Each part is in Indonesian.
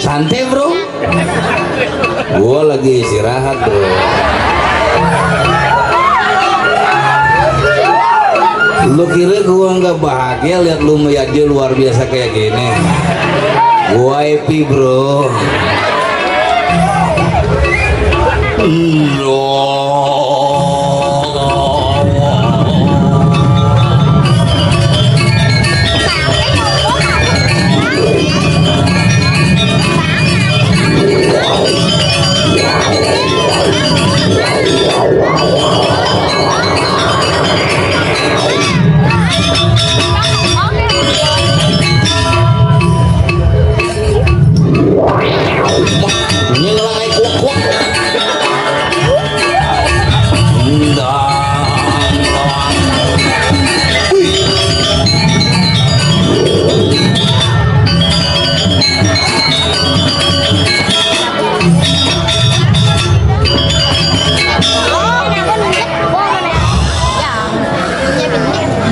Santai bro, gua lagi istirahat bro. Lu kira gua nggak bahagia lihat lu aja luar biasa kayak gini? Gua happy bro.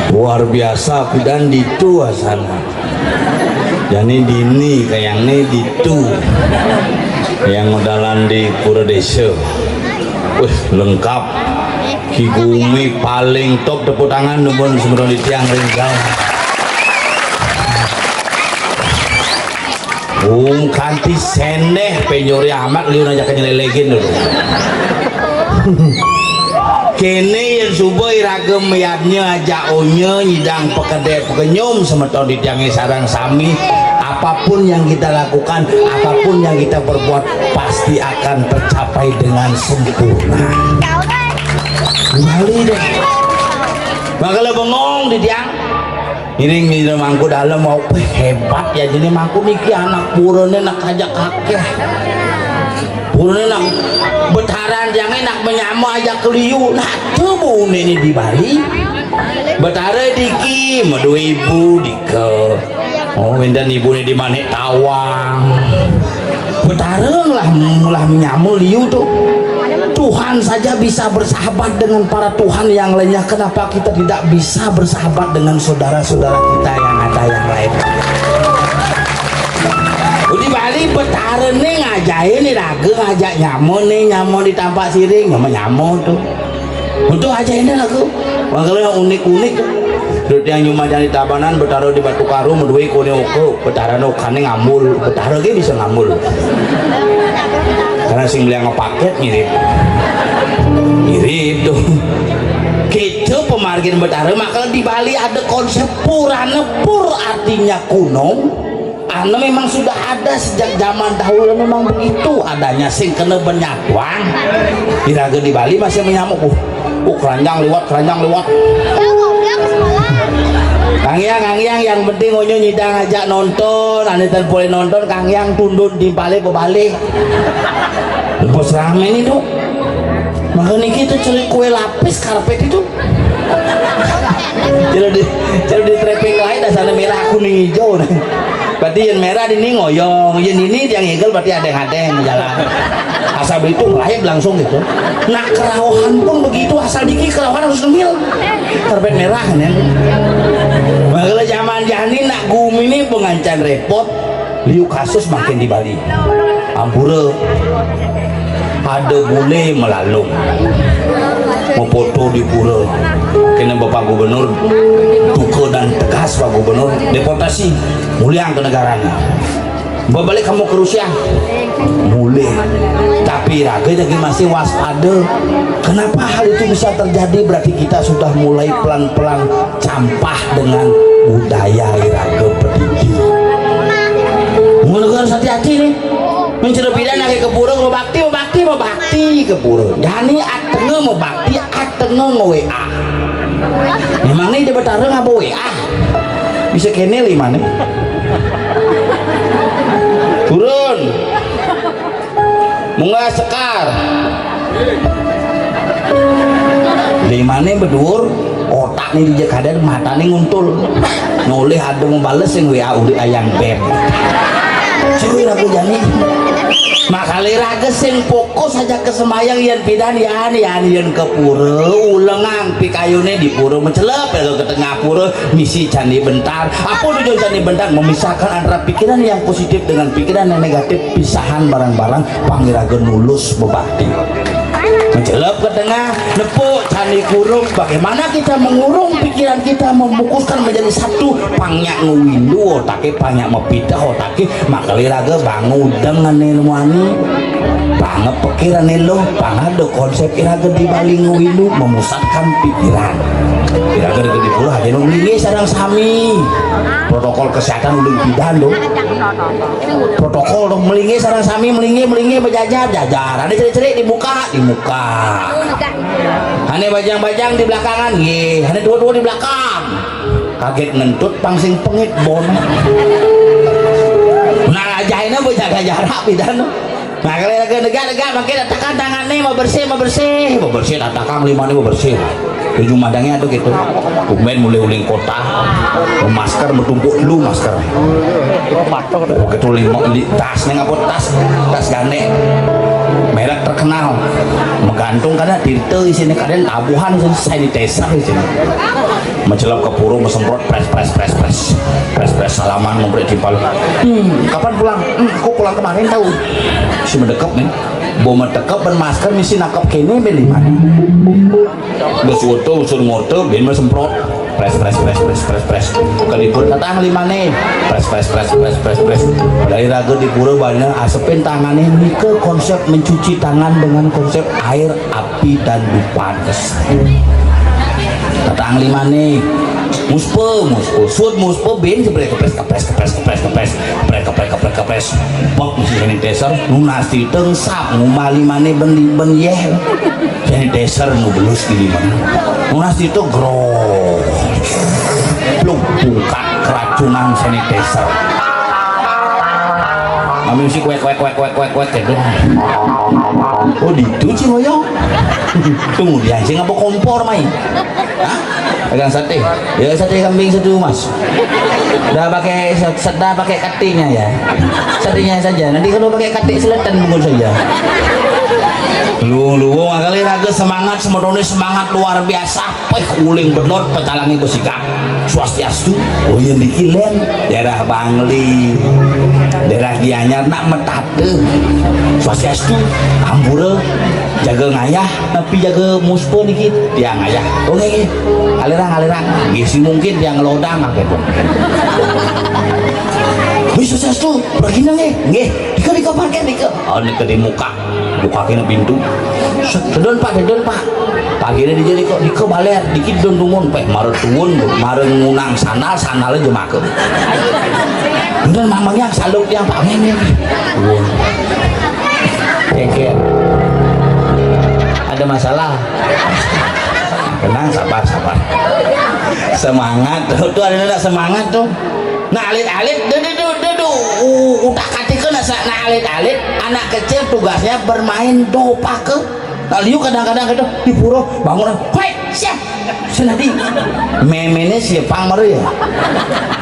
Luar biasa pidan ditu asana. Jadi dini kayaknya ditu yang modalan di Pura Desa. Wih lengkap. Kigumi paling top tepuk tangan numpun semua di tiang ringkau. Kanti seneh penyori amat liun aja kenyelelegin dulu. Kene yang subuh iragem mayatnya aja onya nyidang pekedai pekenyum semeton di tiang sarang sami. Apapun yang kita lakukan, apapun yang kita perbuat pasti akan tercapai dengan sempurna. Kembali deh. Makanya bengong di tiang. Ini mangku dalam mau hebat ya jadi mangku niki anak purone nak ajak kakek. Purone nak betaran jangan nak menyamu aja keliu. Nah tuh ini di Bali. Betara diki madu ibu dike. Oh minta ibu ini di Manik Tawang. Betara lah menyamu liu tuh. Tuhan saja bisa bersahabat dengan para Tuhan yang lainnya. Kenapa kita tidak bisa bersahabat dengan saudara-saudara kita yang ada yang lain? Di Bali betara nih ngajain nih raga ngajak nyamu di tampak siring sama nyamu tuh. Untuk aja ini lagu. Makanya yang unik-unik tuh. Dut yang nyuma jadi tabanan betara di Batu Karu medui kone oko betara no kane ngamul betara ge bisa ngamul. Karena sing beli paket mirip tuh gitu pemargin betara. Makanya di Bali ada konsep Puranepur artinya kuno. Anu memang sudah ada sejak zaman dahulu memang begitu adanya sing kena benyatwang diraga di Bali masih menyamuk keranjang lewat Kang Yang yang penting onyo nyidang ngajak nonton ane boleh nonton Kang Yang tundun di balik bos rame ini tuh makanya kita cari kue lapis karpet itu jadi di trapping lain dasarnya merah kuning hijau berarti yang merah ini ngoyong yang ini yang hijau berarti ada yang jalan asal itu lahir langsung gitu. Nah kerawahan pun begitu asal dikit kerawahan harus nemil karpet merah kan ya. Makanya zaman jani nak gumi ini pengancan repot liu kasus makin di Bali ampura ada bule melalung mau foto di pura kena Bapak Gubernur duka dan tegas Pak Gubernur deportasi muliang ke negaranya Balik kamu ke Rusia boleh, tapi raga lagi masih waspada. Kenapa hal itu bisa terjadi? Berarti kita sudah mulai pelan-pelan campah dengan budaya raga pendidik. Mungkin harus hati-hati nih. Mencari pidana ke pura mau bakti ke pura. Jani atengah mau bakti atengah mau WA. Memang nih dia bertarung apa WA? Bisa kene lima nih. Turun munggah sekar limane berdur otak nih di jekadan mata nih nguntul ngoleh ada mau bales yang WA udah ayang beb cuy aku jani makali raga sing fokus aja ke semayang yang pidan yang ke pura ulengang pikayune di pura mencelep ya ke tengah pura misi candi bentar apa tujuan candi bentar memisahkan antara pikiran yang positif dengan pikiran yang negatif pisahan barang-barang pangiraga nulus bebakti mencelep ke tengah nepuk candi kurung bagaimana kita mengurung pikiran kita membungkuskan menjadi satu pangyak ngewindu otaknya pangyak mepita otaknya makali raga bangun dengan ilmuani banget pikiran lo pangado konsep iraga di balik ngewindu memusatkan pikiran iraga di pulau aja dong ini sarang sami protokol kesehatan udah bidan dong protokol dong melingi sarang sami melingi berjajar ada ceri-ceri di muka hane bajang-bajang di belakangan ye hane dua-dua di belakang kaget ngentut pangsing pengit bon nah ajainnya berjaga jarak bidan nah kalau negara makin tekan tangannya mau bersih takang lima nih mau bersih tujuh madangnya tuh gitu kumen mulai uling kota masker bertumpuk dulu masker begitu lima di tasnya ngapot tas gane merek terkenal menggantung karena dirte di sini kadang tabuhan sanitizer di sini mencelap ke puru mesemprot pres salaman memberi cipal kapan pulang aku pulang kemarin tahu si mendekap nih bawa mendekap bermasker misi nakap kene beli mana bersuatu usul ngorte bin mesemprot pres kelipur datang lima nih pres dari raga di pura banyak asepin tangannya ini ke konsep mencuci tangan dengan konsep air api dan dupanes datang lima nih muspe bin sebenarnya kepres pok misi sanitizer lunasti tengsap ngumali mana ben yeh sanitizer nubelus di mana lunasti itu groh belum buka keracunan sanitizer kami mesti kuek gitu oh dicuci moyong tunggu dia sih ngapa kompor main pegang sate ya sate kambing satu mas udah pakai katinya ya satenya saja nanti kalau pakai katik selatan mungkin saja lu kali raga semangat semedone semangat luar biasa uling benot petalangi bersikap swastiastu oh yang dikilen daerah Bangli daerah Gianyar nak metate swastiastu ambura jaga ngayah tapi jaga muspo dikit dia ngayah oh nge alirang gisi mungkin dia ngelodang apa itu bisa swastiastu bergina nge dika parkir dika oh dika di muka kena pintu sedon pak pagi ini dijadi kok dika baler dikit don tumun pak marah tumun marah ngunang sanal aja make dan mamanya saluk yang pak ngene keke ada masalah tenang sabar semangat tuh ada semangat tuh nah alit udah katikeun na alit anak kecil tugasnya bermain dopake nah liu kadang-kadang gitu di pura bangunan hoi siap senadi memene siapang mare ya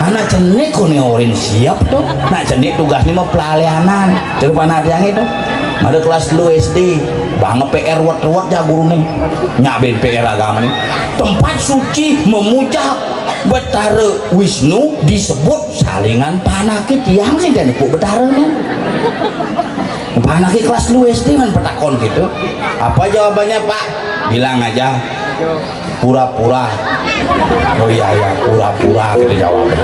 anak cenik kuneorin siap tuh nah cenik tugasnya mau pelalianan depan ada yang itu ada kelas lu SD banget PR word ya guru nih nyaben PR agama nih tempat suci memuja Betara Wisnu disebut salingan panakit yang sih dan ibu betara nih panakit kelas lu SD kan petakon gitu apa jawabannya pak bilang aja pura-pura oh iya pura-pura gitu jawabnya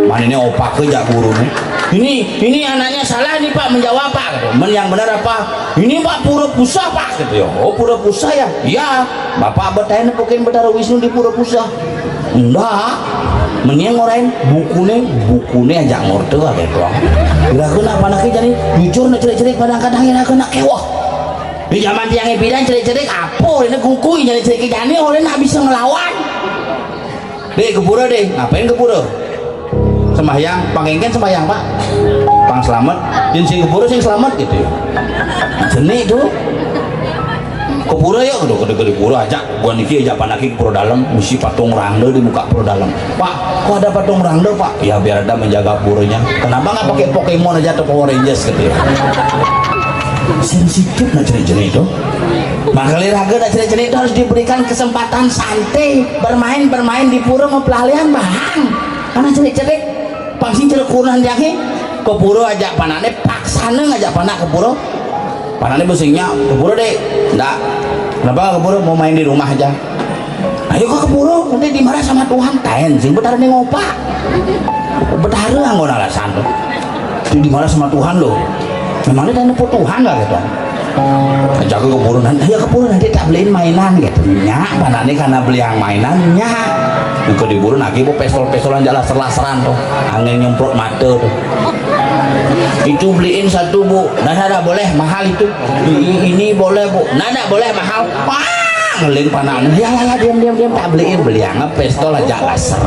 mana ini opak ke jak guru nih ini anaknya salah nih Pak menjawab Pak. Yang benar apa? Ini Pak pura pusa Pak gitu ya. Oh pura pusa ya? Iya. Bapak bertanya pokin Betara Wisnu di pura pusa. Enggak. Mending ngorain bukune aja ngorte gitu. Kira-kira apa nak jadi jujur nak cerik-cerik kadang-kadang kena kewah. Di zaman tiang epidan cerik-cerik apa ini kukui jadi cerik jani orang nak bisa ngelawan. Deh ke pura deh, ngapain ke pura? Sembahyang, pangengken sembahyang Pak, pang selamat, jin sing kepura sing selamat gitu ya. Seni tuh, kepura ya, udah gede pura aja, gua niki aja panaki pura dalam, misi patung rangda di muka pura dalam. Pak, kok ada patung rangda Pak? Ya biar ada menjaga puranya. Kenapa nggak pakai Pokemon aja atau Power Rangers gitu ya? Sensitif nak jenis-jenis itu. Makanya raga nak jenis-jenis itu harus diberikan kesempatan santai, bermain di pura mempelalian bahang. Karena jenis-jenis pasti cerekuran jaki ke pura aja panane paksana ngajak panak ke pura. Panane busingnya ke pura deh. Enggak. Kenapa ke pura mau main di rumah aja? Ayo ke pura nanti dimarah sama Tuhan. Kain sing Betara nih ngopak. Betara nggak alasan tuh. Dimarah sama Tuhan loh. Memangnya ada Tuhan nggak gitu? Jago keburu nanti, ya keburu nanti tak beliin mainan gitu. Nyak, mana nih karena beli yang mainan nyak. Juga diburu lagi bu pestol-pestolan jalan laser-laseran tuh, angin nyemprot mata tuh. Itu beliin satu bu, nada boleh mahal itu. Ini boleh bu, nada boleh mahal. Wah, ngeling panah. Ya diam tak beli yang pestol aja laser.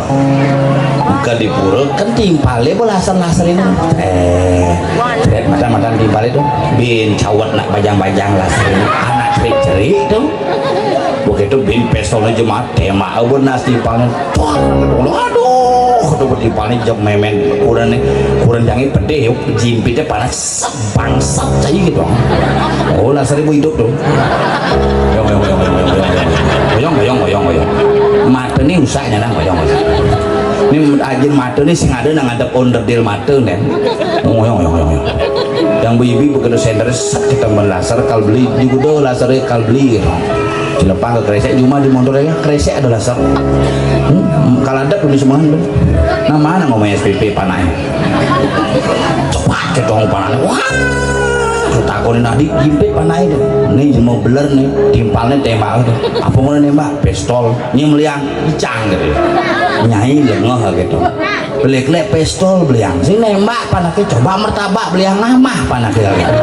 Bukan di pura kan timpale bu laser ini lihat mata-mata timpale itu bin cawat nak bajang-bajang laser ini anak cerik-cerik itu begitu bin pestolnya jemaat tema abun nas timpalnya aduh itu bertimpalnya jam memen kurang jangan pedih yuk jimpitnya panas bangsat cair gitu oh laser ibu hidup tuh goyong mata ini usahanya goyong ini aja mata nih sing ada nang ngadep onderdil mata nih yang bibi begitu sender kita laser kal beli juga lasernya kal beli dilepang ke kresek cuma di motornya kresek ada laser kalau ada tuh di semua nah mana ngomongnya SPP panahnya cepat cedong panahnya wah takonin adik jimpit panah itu nih mau beler nih timpalnya tembak itu apa mau nembak pistol nyemliang dicang gitu nyai lengah gitu beli klep pistol beliang sih nembak panaknya coba mertabak beliang nama panaknya gitu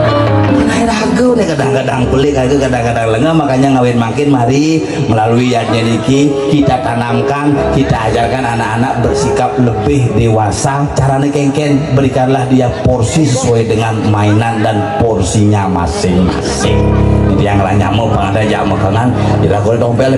panah ragu nih kadang-kadang beli kadang-kadang lengah makanya ngawin makin mari melalui yadnya niki kita tanamkan kita ajarkan anak-anak bersikap lebih dewasa caranya kengken berikanlah dia porsi sesuai dengan mainan dan porsinya masing-masing. Jadi yang lain nyamuk pengadaan jamu kanan dilakukan dong pel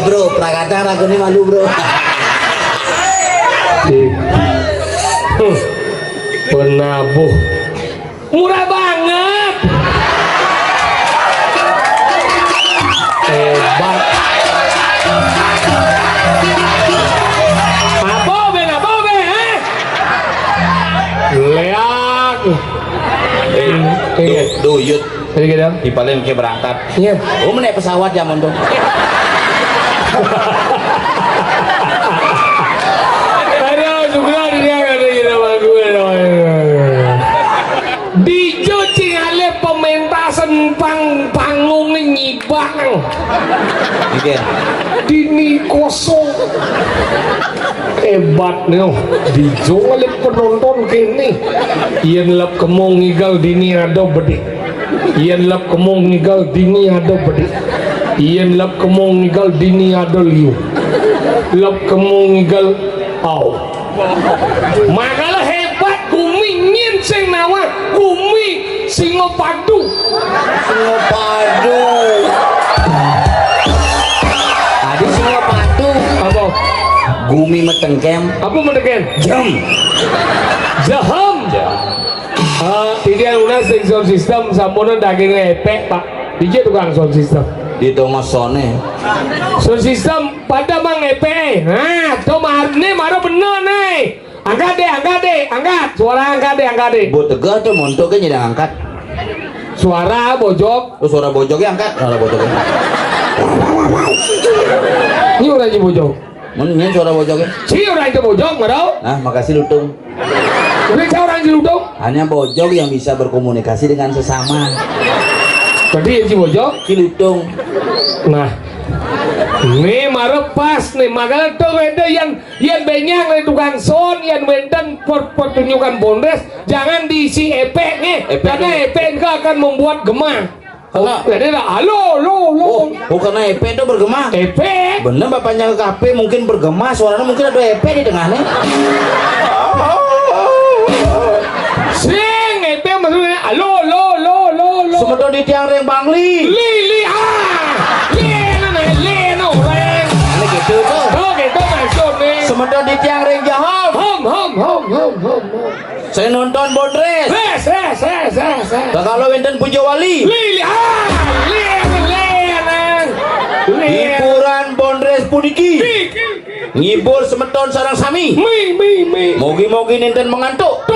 Bro, prakata aku ini malu bro. Penabuh murah banget, hebat. Apa be leak Duyut tadi kita dipalin ke berangkat. iya Oh menaik pesawat zaman tuh. aduh juga dia katanya nama gue Dijo cingale pementasan panggung nyibang Iya. dini kosong hebat nih Dijo ngale penonton kini iyan lap kemong ngigal dini ada bedik iyan lap kemong ngigal dini ada bedik iyan lap kemong ngigal dini ada liu lap kemong ngigal au makalah hebat Gumi nyin sing nawa Gumi Singopadu Singopadu. Adi Singopadu. apa Gumi metengkem. apa mendekan Jam. jaham tidak lunas sing sound system sampun daging epek pak DJ tukang sound system Di Tomasone. sound system pada mang epek nah to marne maro bener nih angkat suara angkat deh Buat tegah tuh montok kan jadi angkat. suara bojok Oh suara bojoknya angkat. Suara bojoknya. ini orang ini bojok Mendingan suara bojoknya. si orang itu bojok marau Nah makasih Lutung. ini orang ini duduk Hanya bojok yang bisa berkomunikasi dengan sesama. tadi si bojok Si Lutung. nah nih marah pas nih makanya tuh wenda yang benyang nih tukang son yang wenden pertunjukan Bondres jangan diisi epek nih karena epek enggak akan membuat gemah jadi halo Oh karena EP itu bergema. epek Bener bapaknya ke kafe mungkin bergema suaranya mungkin ada EP di tengahnya. sing epek maksudnya halo Semedot di tiang reng Bangli. li reng Ini gitu tuh. oh gitu maksudnya Semedot di tiang reng Jahom. hom Saya nonton Bondres. res Kalau Wenten Pujo Wali. Hiburan Bondres Pudiki. Ngibur semeton sarang sami. Mogi-mogi ninten mengantuk.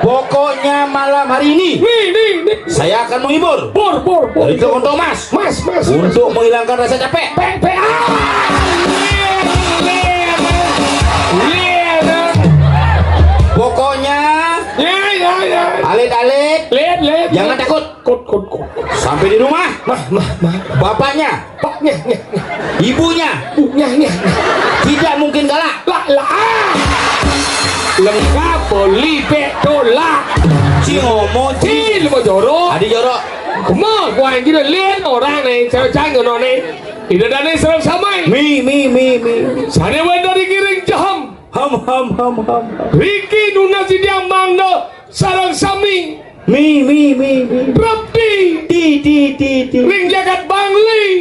Pokoknya malam hari ini saya akan menghibur. Dari Tukang Thomas. Untuk menghilangkan rasa capek. Pokoknya alit-alit jangan takut. Sampai di rumah bapaknya ibunya tidak mungkin galak. Lengkap beli petola Cingomo Cil mau jorok Adi jorok. Kemana gua yang kita lihat orang nih cewek canggih nih tidak ada serang samai Mi sana dari kiring jaham ham Riki nuna si diamando sarang sami Mi Rabdi ti ring jagat Bangli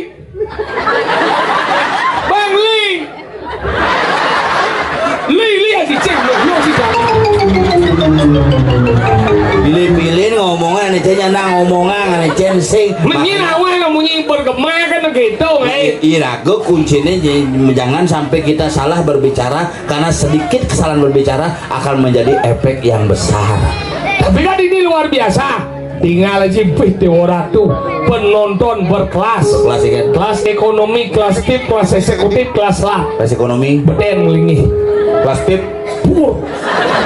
Li aja cek lo si pilih-pilih ngomongnya nih aja nang omongan ngane censing Menyinawa namanya bergema kan gitu, Irago kuncinya jangan sampai kita salah berbicara karena sedikit kesalahan berbicara akan menjadi efek yang besar. Tapi kan ini luar biasa. Tinggal aja video ratu penonton berkelas. Kelas ikan. Kelas ekonomi, kelas tip, kelas eksekutif, kelas lah. Kelas ekonomi, Beden ngelingi. kelas tip, Pur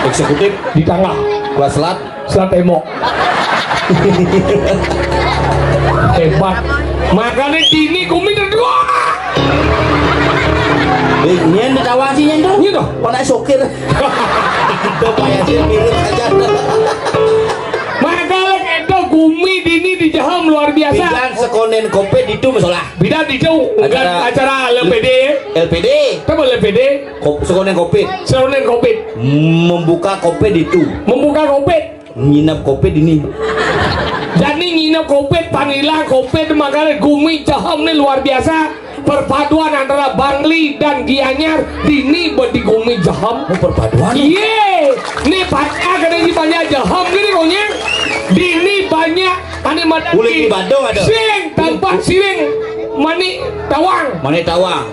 eksekutif, di tengah. kelas selat. Selat emo. Hebat. Makanya dini kumi berdua. Ini yang ditawasinya itu. Iya toh. Kok naik sokir? Itu payah sih mirip aja. Makanya itu kumi dini di jaham luar biasa. Bidan sekonen kopi itu masalah. Bida di jauh. Acara LPD. LPD. Apa LPD? Sekonen kopi. Seronen COVID. Membuka kopi itu. Membuka COVID. Nginap kopi ini. Jadi nginep COVID, panilang COVID, makanya gumi jaham ini luar biasa. Perpaduan antara Bangli dan Gianyar dini bedi gumi jaham. Oh, perpaduan. Iya, ini banyak banyak jaham gini konya. Dini banyak ane mata Uli di Bandung ada. sing tanpa siring mani tawang. Mana tawang?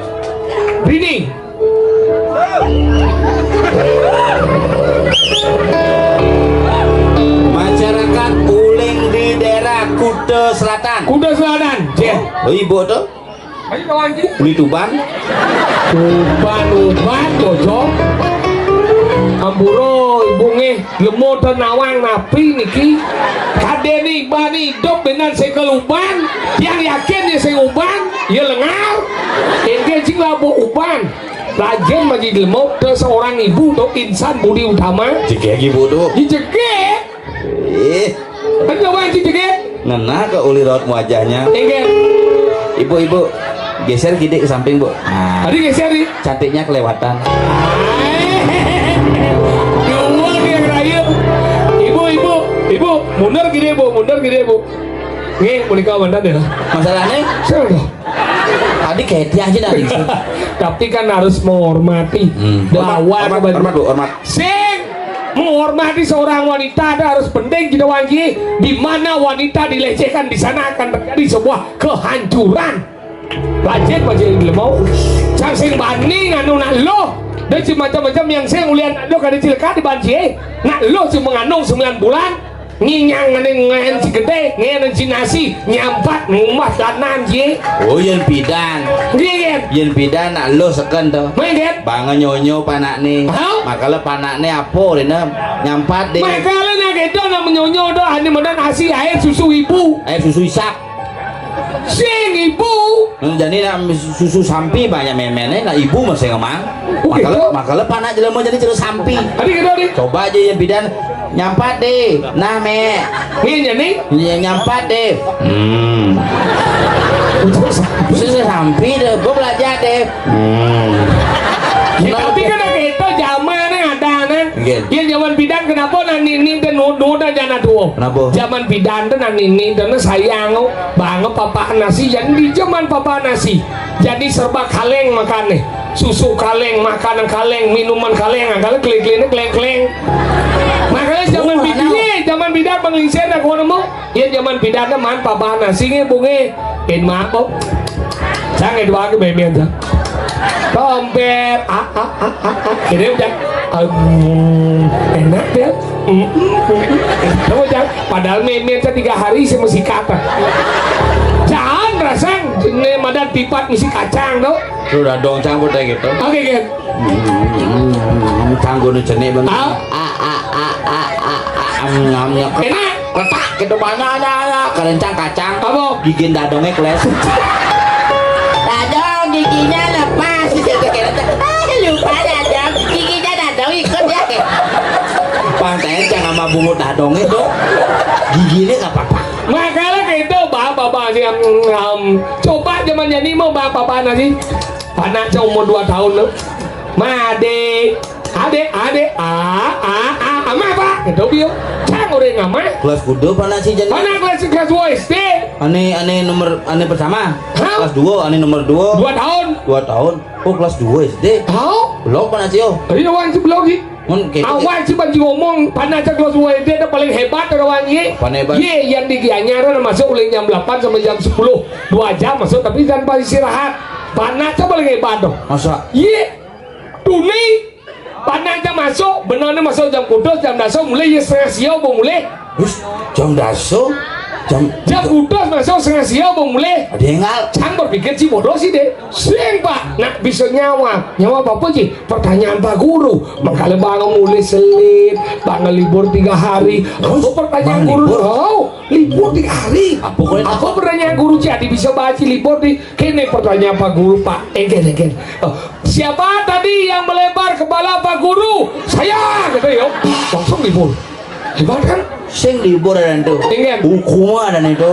Dini. Masyarakat Uling di daerah Kuta Selatan. Kuda Selatan. Jen. Oh, ibu tuh Ayo kawan ji. Uli Tuban. Uban bocor. Amburo ibunge lemo tenawang napi niki. Kadeni bani dop benan saya keluban. Yang yakin ya saya uban, ya lengar. Engke jing labo uban. Lajen bagi lemo ke seorang ibu atau insan budi utama. Jika ibu tuh. Dijegek. Kan kawan dijegek. Ngena ke uli raut wajahnya. Engke. Ibu-ibu geser gede ke samping bu. Nah, Tadi geser nih. cantiknya kelewatan. Dua yang raya. Ibu, mundur gini bu. Nih, mau nikah mantan ya? Masalahnya Saya tadi kayak dia aja dari sini. tapi kan harus menghormati dakwah kepada Hormat bu, hormat. sing menghormati seorang wanita ada harus penting kita wangi di mana wanita dilecehkan di sana akan terjadi sebuah kehancuran. Lajen mau sang sing bani nganu nak lo dan si macam-macam yang saya ulian nak lo kada cilaka di banci nak lo si mengandung 9 bulan nginyang ngen si gede ngen si nasi nyampat ngumah lanan ji. Oh yen bidan. Ngen Yen bidan nak lo seken tuh. Menget. Bangun nyonyo panak nih. Hah? Makanya panak nih apa rena nyampat deh. Makanya nak itu nak menyonyo doh ani medan asi air susu ibu. Air susu isak. Sing ibu. Jadi nak susu sampi banyak memennya nak ibu masih ngemang. Oh, gitu? Makanya panak jadi mau jadi cerita sampi. Tadi kita nih. Coba aja yang bidan nyampat deh. Nah me. Ini nih. Nyampat deh. Susu sampi deh. Gue belajar deh. Ya, tapi kan itu zaman ada nih. Iya. Ya zaman bidan kenapa nani dan nuda jangan tuh. Kenapa? Zaman bidan tuh nani dan sayang banget papa nasi. Jadi di zaman papa nasi. Jadi serba kaleng makannya. Susu kaleng, makanan kaleng, minuman kaleng. Kalau keleng-kelengnya keleng-keleng. Makanya zaman bidan pengelisian aku nemu. Ya zaman bidan tuh man papa nasinya bunge. In maaf. Jangan dua ke baby aja. Tompet ini udah enak ya kamu jangan padahal meme 3 hari saya mesti kata jangan rasang ini madan pipat mesti kacang tuh Sudah dong campur kayak gitu. oke kan Canggung jenis banget. Ngamnya enak letak gitu mana ada kerencang kacang. apa Gigin dadongnya keles. Dadong giginya lepas. Lupa dadong giginya dadong ikut ya. Pantai jangan sama bungut dadong itu. Giginya nggak apa-apa. makanya kayak itu bapak sih coba zaman jadi mau bapak nasi panasnya umur 2 tahun loh made ade ama pak itu bio cang udah ngama Kelas kudo mana sih jadi? mana kelas 2 SD Ane nomor ane pertama. Hah? Kelas 2 ane nomor 2. 2 tahun 2 tahun. Oh kelas 2 SD. tahu Belum mana sih oh? tadi doang sebelum sih Awal sih banji ngomong panacak los dia ada paling hebat orang ye. Paling hebat. Ye yang di Gianyar masuk mulai jam 8 sampai jam 10 2 jam masuk tapi tanpa istirahat. Panacak paling hebat dong. Masa? Ye tuni panacak masuk benarnya masuk jam kudus jam daso mulai ye setengah siau mau mulai. Terus jam daso Jam kudus masuk setengah siau mau mulai. ada yang ngal. Cang berpikir sih bodoh sih deh. Sing pak, nak bisa nyawa apa sih? Pertanyaan pak guru. Makanya bang mulai selit, bang libur 3 hari. Aku pertanyaan Bang guru, libur? oh libur 3 hari. Apa pertanyaan guru jadi bisa baca libur di. Kini pertanyaan pak guru pak. Egen. Siapa tadi yang melebar kepala pak guru? Saya, gitu ya. Langsung libur. Hebat kan? Sing libur dan itu Ingen. hukuman dan itu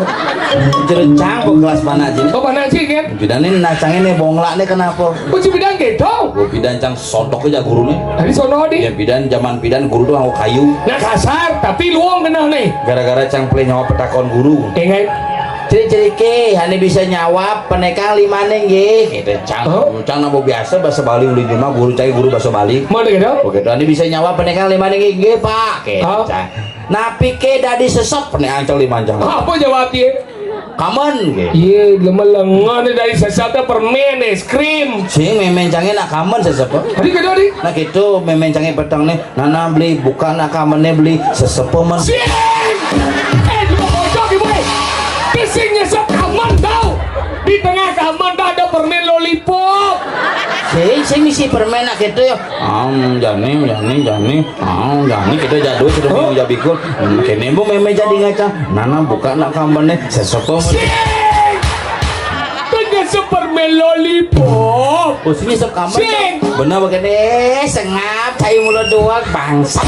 cerecang ke kelas mana aja Kau mana sih kan? bidan ini nacang ini bonglak nih kenapa Kau cuma bilang gitu. gua bidan cang sontok aja guru nih Dari sono di. ya bidan zaman bidan guru tuh aku kayu Nah kasar tapi luang kena nih. gara-gara cang play nyawa petakon guru Ingat. ciri-ciri ke hanya bisa nyawap penekang lima neng ye gitu cang cang nabo biasa bahasa Bali uli cuma guru cai guru bahasa Bali Mana gitu? begitu hanya bisa nyawap penekang lima neng ye pak gitu cang napi ke dadi sesep penekang cang lima jam Apa jawab dia? kamen gitu Iya, lemelengan dari sesatnya permen, es krim. sing memen canggih nak kamen sesepo Tadi kedua di. nah gitu memen canggih petang nih nana beli bukan nak kamennya beli sesepo men Sing. Juga pojok ibu. Pisingnya sok aman tau. Di tengah kamar ada permen lollipop. sing misi permen nak gitu ya jani kita jadul sudah mau jadi bikul kene bu memen jadi ngaca nana buka nak kamennya sesepo men Tengah sepermen lollipop. posisinya sok kamen Sing. bener begini sengap cair mulut doang bangsat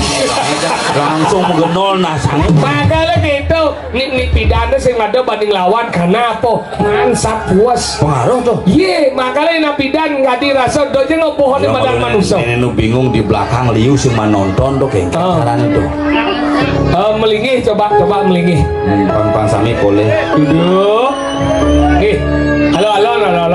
langsung menggenol nah sang Makanya gitu. Nih pidana sing ada banding lawan karena apa? Ngansap puas. pengaruh tuh Iya, makanya napidan nggak dirasa doja ngopohon di badan manusia. ini nu bingung di belakang liu cuma nonton tuh kayak caranya tuh Melingih coba melingih. pang sami boleh Duduk. Nih, halo.